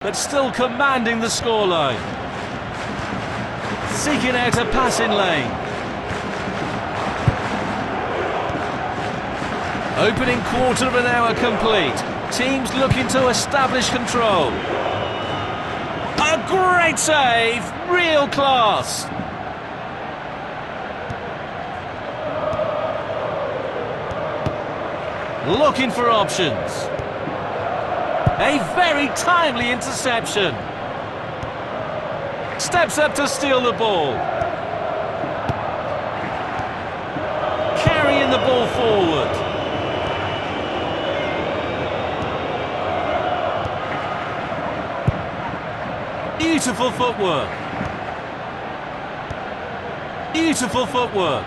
but still commanding the scoreline. Seeking out a passing lane. Opening quarter of an hour complete. Teams looking to establish control. A great save! Real class! Looking for options. A very timely interception. Steps up to steal the ball. Carrying the ball forward. Beautiful footwork. Beautiful footwork.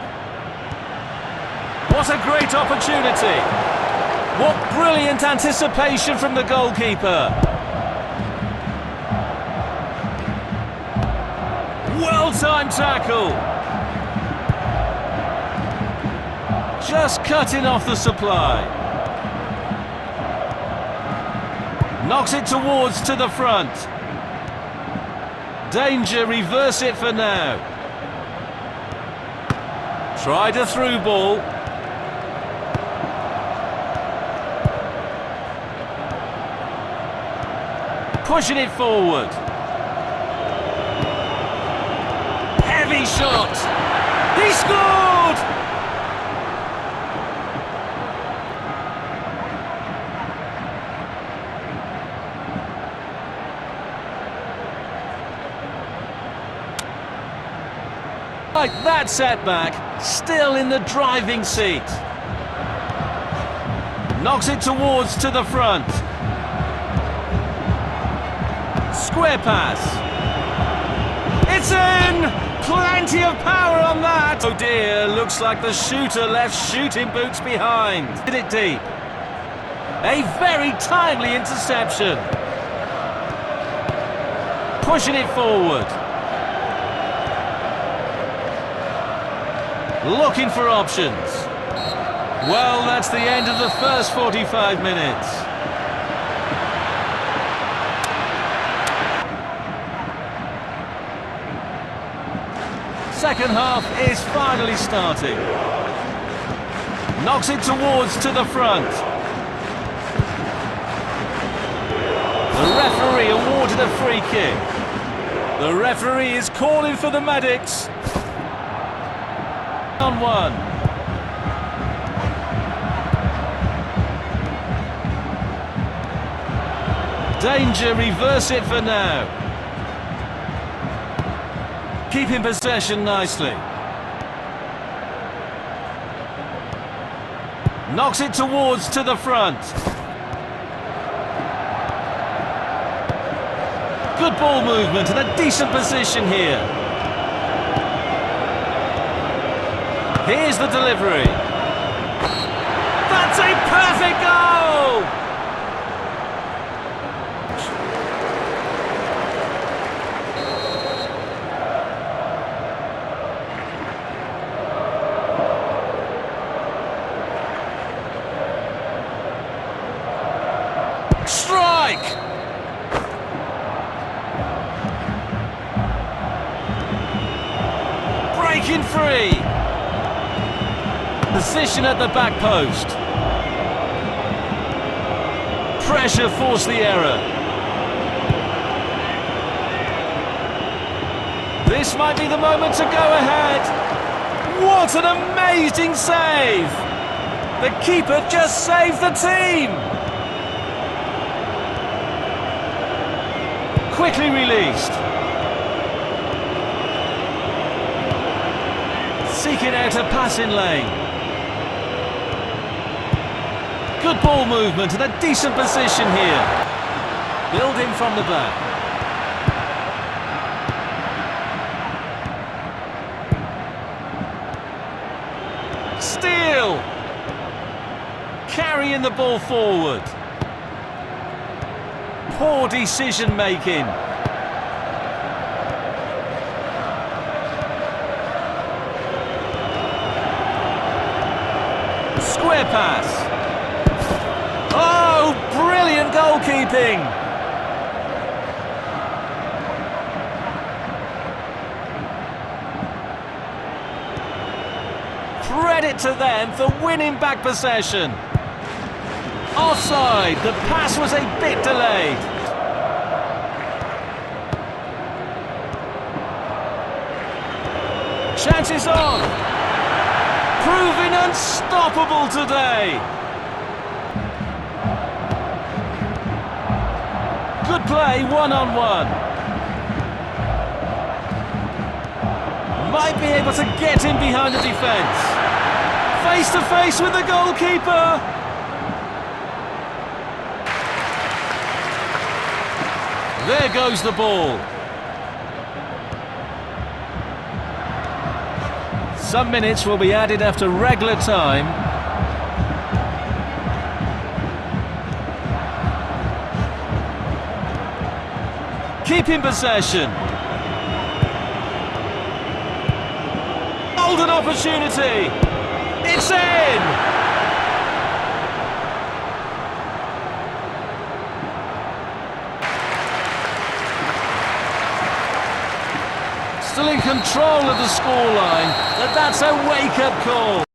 What a great opportunity. What brilliant anticipation from the goalkeeper. Well-timed tackle. Just cutting off the supply. Knocks it towards to the front. Danger, reverse it for now. Tried a through ball. Pushing it forward. Heavy shot. He scored! Like that setback, still in the driving seat. Knocks it towards to the front. Square pass. It's in! Plenty of power on that! Oh dear, looks like the shooter left shooting boots behind. Hit it deep. A very timely interception. Pushing it forward. Looking for options. Well, that's the end of the first 45 minutes. Second half is finally starting. Knocks it towards to the front. The referee awarded a free kick. The referee is calling for the medics. On one. Danger, reverse it for now. Keeping possession nicely. Knocks it towards to the front. Good ball movement and a decent position here. Here's the delivery. That's a perfect goal! Strike! Breaking free! Position at the back post. Pressure forced the error. This might be the moment to go ahead. What an amazing save! The keeper just saved the team! Quickly released. Seeking out a passing lane. Good ball movement and a decent position here. Building from the back. Steal! Carrying the ball forward. Poor decision making. Square pass. Oh, brilliant goalkeeping. Credit to them for winning back possession. Offside, the pass was a bit delayed. Chances on. Proving unstoppable today. Good play, one-on-one. Might be able to get in behind the defence. Face to face with the goalkeeper. There goes the ball. Some minutes will be added after regular time. Keeping possession. Golden opportunity. It's in! Still in control of the scoreline, but that's a wake-up call.